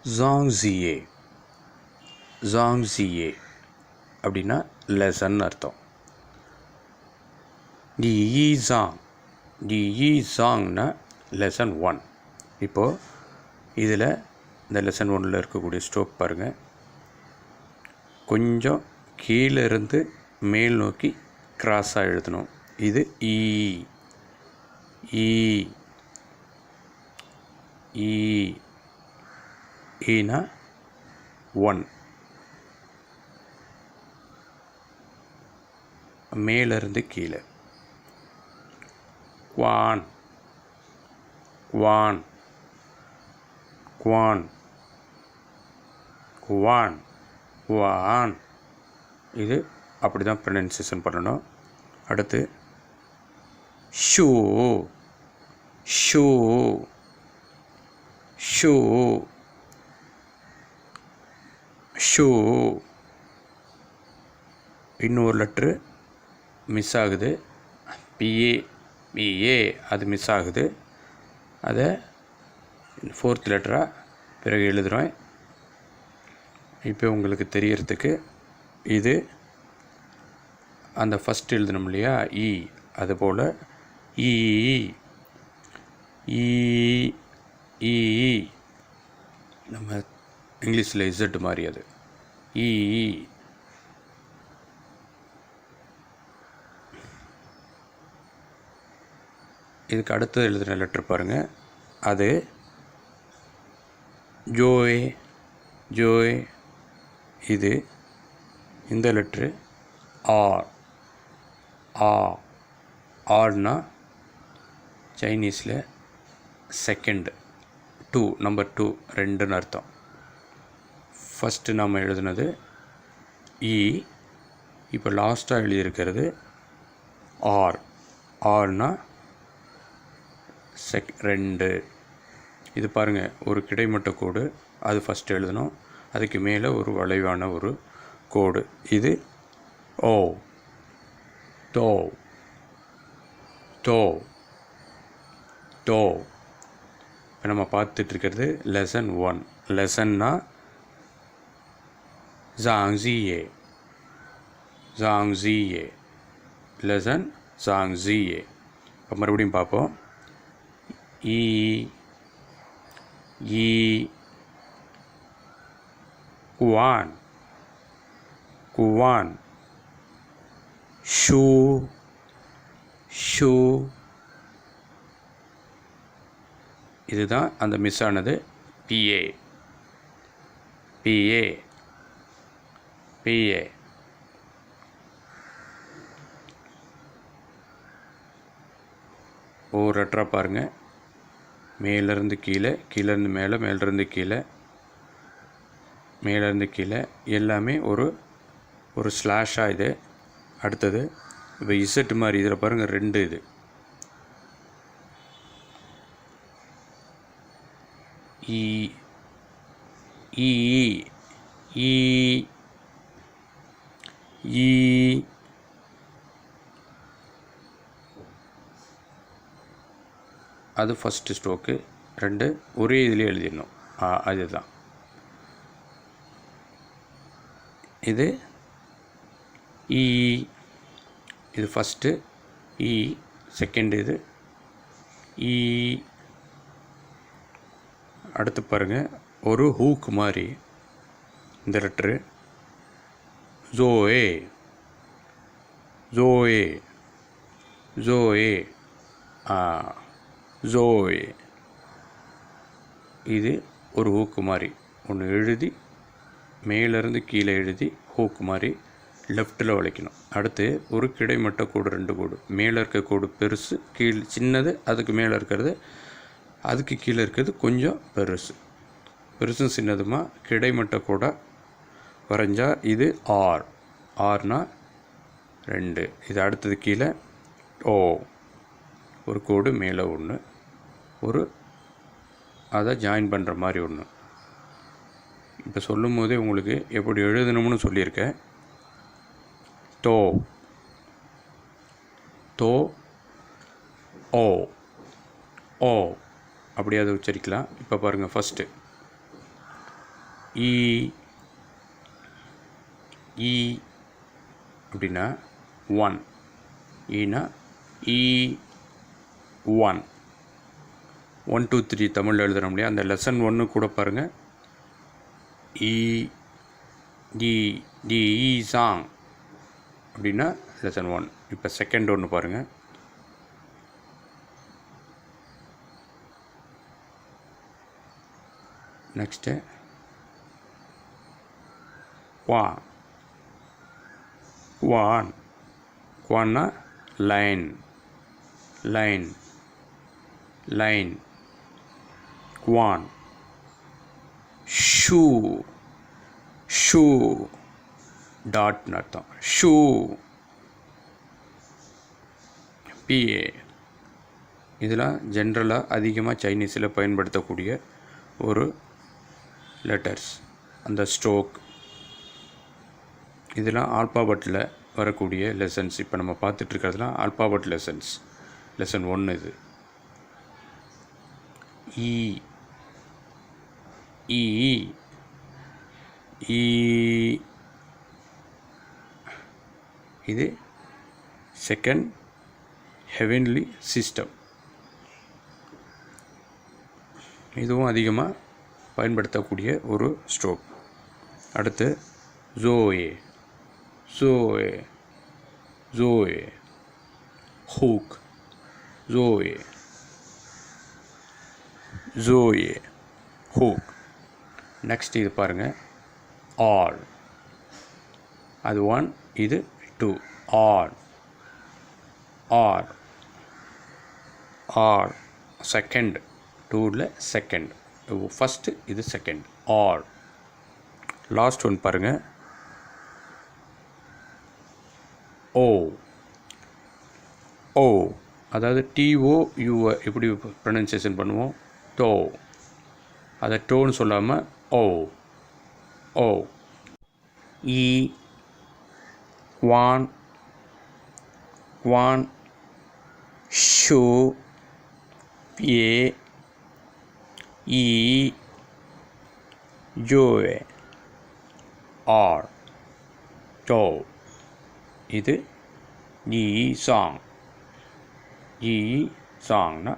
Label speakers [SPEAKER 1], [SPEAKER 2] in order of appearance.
[SPEAKER 1] ஜாங்ஜியே ஜாங்ஜியே அப்படின்னா லெசன் அர்த்தம். டி ஜாங் ஜாங்னா லெசன் 1. இப்போது இதில் இந்த லெசன் 1ல் இருக்கக்கூடிய ஸ்ட்ரோக் பாருங்கள். கொஞ்சம் கீழே இருந்து மேல் நோக்கி கிராஸாக எழுதணும். இது ஈ ஈ ஈ ஈனா 1. மேலிருந்து கீழே. குவான் குவான் குவான் குவான் குவான். இது அப்படி தான் ப்ரொனன்சியேஷன் பண்ணணும். அடுத்து ஷூ ஷூ ஷூ ஷூ. இன்னொரு லெட்ரு மிஸ் ஆகுது. பிஏ அது மிஸ் ஆகுது. அதை 4th லெட்டராக பிறகு எழுதுகிறோம். இப்போ உங்களுக்கு தெரியறதுக்கு இது அந்த ஃபஸ்ட் எழுதணும் இல்லையா, இ. அதுபோல் ஈ ஈ ஈ நம்ம இங்கிலீஷில் இசட் மாதிரி அது ஈ. இதுக்கு அடுத்து எழுதுகிற லெட்ரு பாருங்கள். அது ஜோய் ஜோய். இது இந்த லெட்ரு ஆர் ஆர்னா சைனீஸில் செகண்ட், 2 நம்பர் 2 2ன்னு அர்த்தம். ஃபஸ்ட்டு நம்ம எழுதுனது இ. இப்போ லாஸ்ட்டாக எழுதியிருக்கிறது ஆர்னா 2. இது பாருங்கள், ஒரு கிடைமட்ட கோடு, அது ஃபஸ்ட்டு எழுதணும். அதுக்கு மேலே ஒரு வளைவான ஒரு கோடு. இது ஓ டோ டோ டோ. இப்போ நம்ம பார்த்துட்ருக்கிறது லெசன் 1. லெசன்னா ஜாங்ஜியே ஜாங்ஜியே லெசன் ஜாங்ஜியே. இப்போ மறுபடியும் பார்ப்போம். ஈ ஈ குவான் குவான் ஷூ ஷூ. இதுதான் அந்த மிஸ் ஆனது. பிஏ பிஏ பிஏ. ஒவ்வொரு லெட்டராக பாருங்கள். மேலேருந்து கீழே, கீழேருந்து மேலே, மேலேருந்து கீழே, மேலேருந்து கீழே, எல்லாமே ஒரு ஸ்லாஷாக. இது அடுத்தது இப்போ இசட் மாதிரி. இதில் பாருங்கள் 2 இது. ஈ ஈ ஈ ஈ. அது ஃபஸ்ட்டு ஸ்ட்ரோக்கு. 2 ஒரே இதிலே எழுதிடணும். அதுதான் இது ஈ. இது ஃபஸ்ட்டு ஈ, செகண்ட் இது ஈ. அடுத்து பாருங்கள், ஒரு ஹூக் மாதிரி இந்த லெட்ரு ஜோயே ஜோயே ஜோயே ஜோயே. இது ஒரு ஹூக்கு மாதிரி ஒன்று எழுதி மேலேருந்து கீழே எழுதி ஹூக் மாதிரி லெஃப்ட்டில் வளைக்கணும். அடுத்து ஒரு கிடைமட்ட கோடு, 2 கோடு. மேலே இருக்க கோடு பெருசு, கீழ் சின்னது. அதுக்கு மேலே இருக்கிறது, அதுக்கு கீழே இருக்கிறது கொஞ்சம் பெருசு. பெருசும் சின்னதுமா கிடைமட்ட கோடாக வரைஞ்சா இது ஆர்னா 2. இது அடுத்தது கீழே ஓ, ஒரு கோடு மேலே ஒன்று, ஒரு அதை ஜாயின் பண்ணுற மாதிரி ஒன்று. இப்போ சொல்லும் போதே உங்களுக்கு எப்படி எழுதணும்னு சொல்லியிருக்கேன். டோ டோ ஓ ஓ அப்படி அதை உச்சரிக்கலாம். இப்போ பாருங்கள், ஃபஸ்ட்டு ஈ ஈ அப்படின்னா ஒன், ஈனா ஈ ஒன். 1 2 3 தமிழில் எழுதுகிறோம் இல்லையா, அந்த லெசன் 1 கூட பாருங்கள். ஈ டி டி ஈ சாங் அப்படின்னா லெசன் 1. இப்போ செகண்ட் ஒன்று பாருங்கள். நெக்ஸ்ட்டு குவான். குவான் குவான்னா லைன் லைன் லைன். குவான். ஷூ ஷூ டாட்னு அர்த்தம். ஷூ பிஏ. இதெல்லாம் ஜென்ரலாக அதிகமாக சைனீஸில் பயன்படுத்தக்கூடிய ஒரு லெட்டர்ஸ். அந்த ஸ்ட்ரோக் இதெல்லாம் ஆல்பாபெட்டில் வரக்கூடிய லெசன்ஸ். இப்போ நம்ம பார்த்துட்ருக்கிறதுலாம் ஆல்பாபெட் லெசன்ஸ். லெசன் 1 இது. ஈ ஈ ஈ இது செகண்ட் ஹெவன்லி சிஸ்டம். இதுவும் அதிகமாக பயன்படுத்தக்கூடிய ஒரு ஸ்ட்ரோக். அடுத்து ஜோயே ஜோயே ஜோயே. ஹூக் ஜோயே ஜோயே ஹூக். நெக்ஸ்ட் இது பாருங்கள். ஆல். அது 1, இது 2. ஆல் ஆர் ஆர். செகண்ட். 2ல் செகண்ட். ஃபஸ்ட்டு இது செகண்ட். ஆர். லாஸ்ட் ஒன் பாருங்கள். ஓ ஓ. அதாவது டிஓ யூவை எப்படி ப்ரொனன்சியேஷன் பண்ணுவோம்? டோ. அதை டோன்னு சொல்லாமல் ஓ ஓ. ஈ குவான் குவான். ஷூ பிஏ ஈ ஜோயே ஆர் டோ. இது ஈ சாங். ஈ சாங்னா